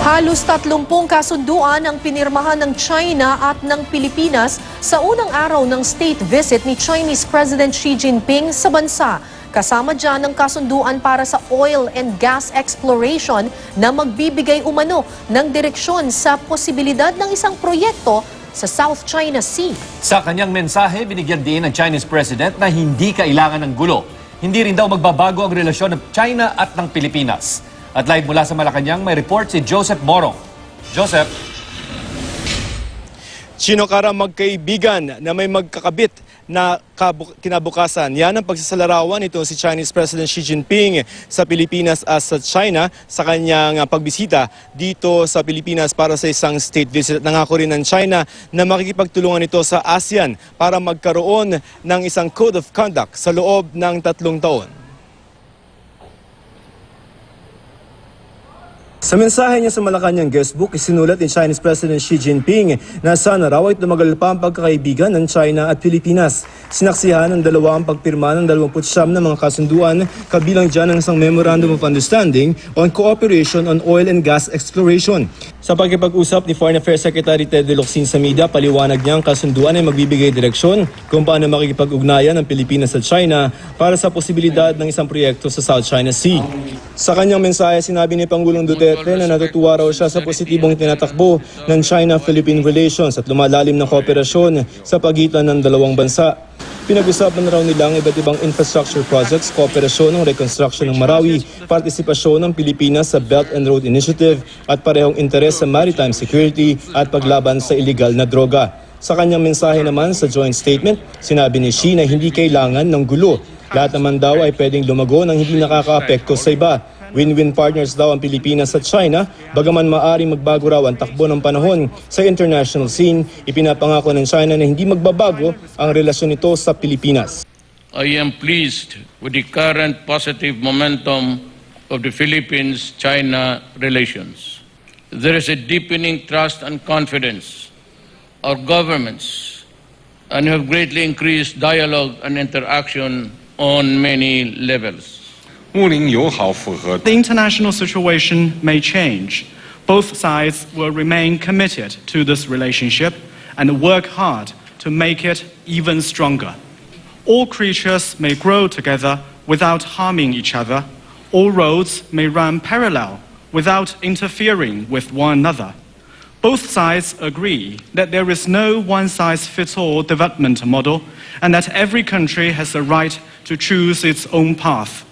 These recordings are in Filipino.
Halos 30 kasunduan ang pinirmahan ng China at ng Pilipinas sa unang araw ng state visit ni Chinese President Xi Jinping sa bansa. Kasama dyan ang kasunduan para sa oil and gas exploration na magbibigay umano ng direksyon sa posibilidad ng isang proyekto sa South China Sea. Sa kanyang mensahe, binigyang-diin ng Chinese President na hindi kailangan ng gulo. Hindi rin daw magbabago ang relasyon ng China at ng Pilipinas. At live mula sa Malacañang, may report si Joseph Morong. Joseph. Sinukara magkaibigan na may magkakabit na kinabukasan. Yan ang pagsasalarawan nito si Chinese President Xi Jinping sa Pilipinas at sa China sa kanyang pagbisita dito sa Pilipinas para sa isang state visit. Nangako rin ng China na makikipagtulungan ito sa ASEAN para magkaroon ng isang code of conduct sa loob ng 3 taon. Sa mensahe niya sa Malacañang guestbook, isinulat ni Chinese President Xi Jinping na sana raw ay tumagal pa ang pagkakaibigan ng China at Pilipinas. Sinaksihan ng dalawa ang pagpirma ng 29 na mga kasunduan, kabilang dyan ang isang Memorandum of Understanding on Cooperation on Oil and Gas Exploration. Sa pagkipag-usap ni Foreign Affairs Secretary Ted Locsin sa media, paliwanag niya ang kasunduan ay magbibigay direksyon kung paano makikipag-ugnayan ng Pilipinas at China para sa posibilidad ng isang proyekto sa South China Sea. Sa kanyang mensahe, sinabi ni Pangulong Duterte na natutuwa raw siya sa positibong tinatakbo ng China-Philippine relations at lumalalim na kooperasyon sa pagitan ng dalawang bansa. Pinag-usapan raw nila ang iba't ibang infrastructure projects, kooperasyon ng reconstruction ng Marawi, partisipasyon ng Pilipinas sa Belt and Road Initiative at parehong interes sa maritime security at paglaban sa iligal na droga. Sa kanyang mensahe naman sa joint statement, sinabi ni Xi na hindi kailangan ng gulo. Lahat naman daw ay pwedeng lumago nang hindi nakakaapekto sa iba. Win-win partners daw ang Pilipinas at China, bagaman maaring magbago raw ang takbo ng panahon sa international scene, ipinapangako ng China na hindi magbabago ang relasyon nito sa Pilipinas. I am pleased with the current positive momentum of the Philippines-China relations. There is a deepening trust and confidence. Our governments and have greatly increased dialogue and interaction on many levels. The international situation may change. Both sides will remain committed to this relationship and work hard to make it even stronger. All creatures may grow together without harming each other. All roads may run parallel without interfering with one another. Both sides agree that there is no one-size-fits-all development model and that every country has the right to choose its own path.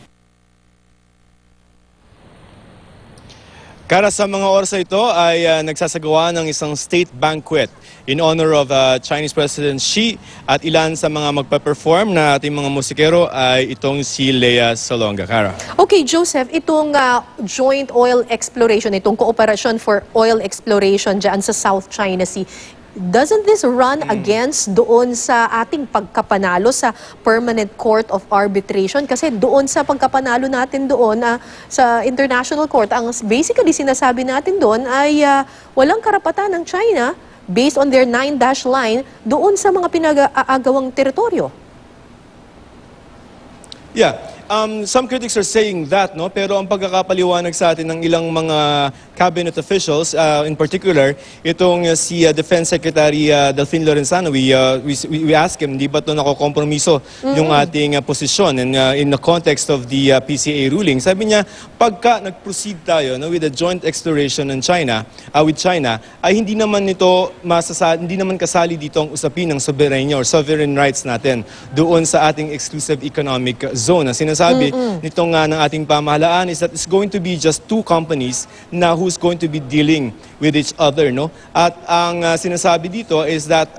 Kara sa mga oras ito ay nagsasagawa ng isang state banquet in honor of Chinese President Xi at ilan sa mga magpa-perform na ating mga musikero ay itong si Lea Salonga. Kara. Okay, Joseph, itong joint oil exploration, itong cooperation for oil exploration dyan sa South China Sea, doesn't this run against doon sa ating pagkapanalo sa Permanent Court of Arbitration? Kasi doon sa pagkapanalo natin doon sa International Court, ang basically sinasabi natin doon ay walang karapatan ng China based on their 9-dash line doon sa mga pinag-aagawang teritoryo. Yeah. Some critics are saying that, no? Pero ang pagkakapaliwanag sa atin ng ilang mga cabinet officials, in particular, itong si Defense Secretary Delfin Lorenzano, we asked him, di ba ito nakokompromiso yung ating posisyon in the context of the PCA ruling? Sabi niya, pagka nag-proceed tayo with the joint exploration in China, with China, ay hindi naman kasali dito ang usapin ng soberanya or sovereign rights natin doon sa ating exclusive economic zone. Sinasabi nitong ng ating pamahalaan is that it's going to be just two companies na who's going to be dealing with each other, no? At ang sinasabi dito is that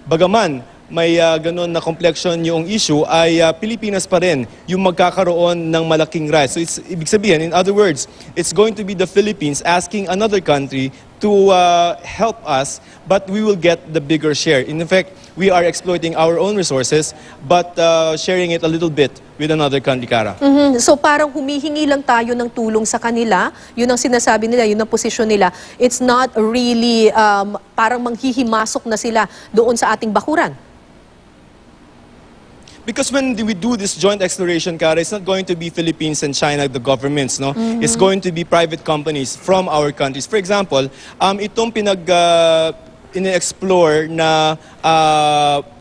bagaman may ganun na complexion yung issue ay Pilipinas pa rin yung magkakaroon ng malaking rights. So it's ibig sabihin, in other words, it's going to be the Philippines asking another country to help us, but we will get the bigger share. In effect, we are exploiting our own resources, but sharing it a little bit with another country, Kara. So parang humihingi lang tayo ng tulong sa kanila, yun ang sinasabi nila, yun ang posisyon nila. It's not really parang manghihimasok na sila doon sa ating bakuran. because when we do this joint exploration, Kara, it's not going to be Philippines and China, the governments, no? It's going to be private companies from our countries. For example, itong ine-explore na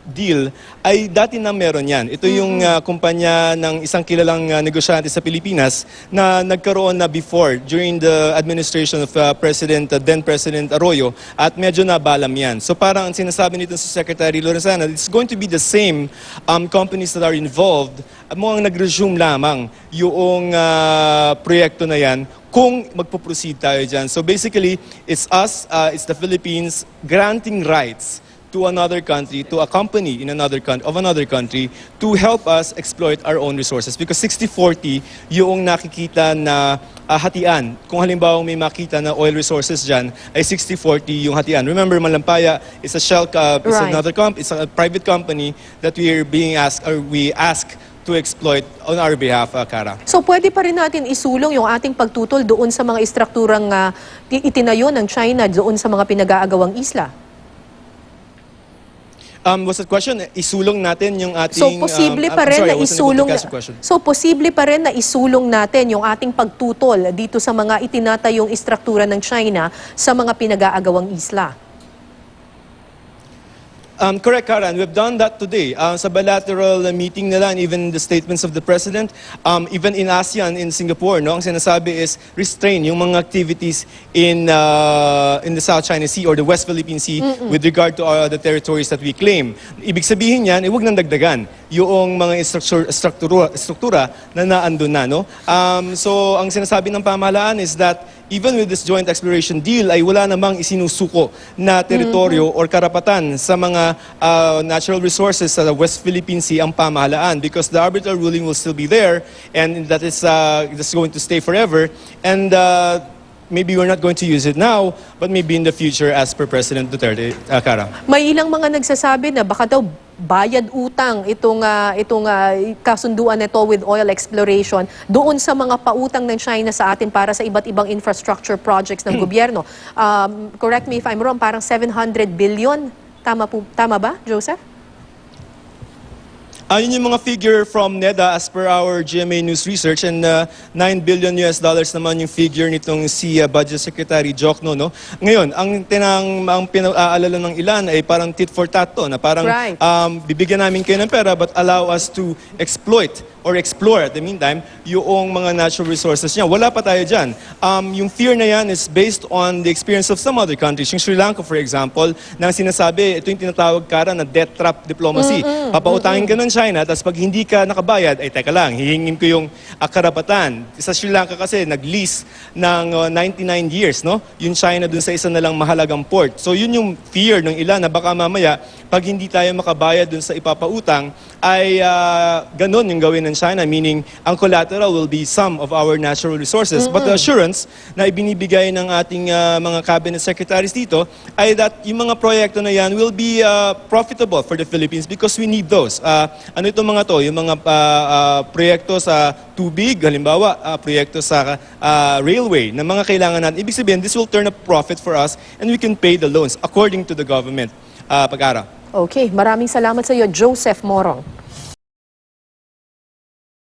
deal ay dati na meron yan. Ito yung kumpanya ng isang kilalang negosyante sa Pilipinas na nagkaroon na before during the administration of then President Arroyo at medyo nabalam yan. So parang ang sinasabi nito sa Secretary Lorenzana, it's going to be the same companies that are involved. Mukhang nag-resume lamang yung proyekto na yan kung magpo-proceed tayo dyan. So basically, it's us, it's the Philippines granting rights to another country, to a company in another country to help us exploit our own resources. Because 60-40 yung nakikita na hatian. Kung halimbawa may makita na oil resources dyan, ay 60-40 yung hatian. Remember, Malampaya is a shell, it's another it's a private company that we are being asked, or we ask to exploit on our behalf, Kara. So pwede pa rin natin isulong yung ating pagtutol doon sa mga istrukturang itinayo ng China doon sa mga pinag-aagawang isla? What's the question? Isulong natin yung ating... So posible pa rin na isulong... So posible pa rin na isulong natin yung ating pagtutol dito sa mga itinatayong istruktura ng China sa mga pinag-aagawang isla? Correct, Kara. And we've done that today. Sa bilateral meeting nila and even the statements of the President, even in ASEAN, in Singapore, no, ang sinasabi is restrain yung mga activities in the South China Sea or the West Philippine Sea with regard to the territories that we claim. Ibig sabihin yan, huwag nang dagdagan yung mga struktura na naandun na. No? So ang sinasabi ng pamahalaan is that even with this joint exploration deal ay wala namang isinusuko na teritoryo or karapatan sa mga natural resources sa West Philippine Sea ang pamahalaan, because the arbitral ruling will still be there and that is that's going to stay forever, and maybe we're not going to use it now, but maybe in the future as per President Duterte, Kara. May ilang mga nagsasabi na baka daw bayad utang itong kasunduan nito with oil exploration doon sa mga pautang ng China sa atin para sa iba't ibang infrastructure projects ng gobyerno. Correct me if I'm wrong, parang 700 billion. Tama ba, Joseph? Yun yung mga figure from NEDA as per our GMA News research, and $9 billion naman yung figure nitong si Budget Secretary Jokno, no? Ngayon, ang pinaalala ng ilan ay parang tit for tat to, na parang bibigyan namin kayo ng pera but allow us to exploit or explore at the meantime yung mga natural resources niya. Wala pa tayo dyan. Yung fear na yan is based on the experience of some other countries. Yung Sri Lanka, for example, na sinasabi, ito yung tinatawag, Kara, na debt trap diplomacy. Papautangin ka ng China, tapos pag hindi ka nakabayad, ay teka lang, hihingin ko yung karapatan. Sa Sri Lanka kasi, nag-lease ng 99 years, no? Yung China dun sa isa na lang mahalagang port. So yun yung fear ng ilan na baka mamaya, pag hindi tayo makabayad dun sa ipapautang, ay ganun yung gawin ng China, meaning ang collateral will be some of our natural resources. But the assurance na ibinibigay ng ating mga cabinet secretaries dito ay that yung mga proyekto na yan will be profitable for the Philippines because we need those. Ano itong mga to? Yung mga proyekto sa tubig, halimbawa, proyekto sa railway na mga kailangan natin. Ibig sabihin, this will turn a profit for us and we can pay the loans according to the government. Pag-ara. Okay, maraming salamat sa iyo, Joseph Morong.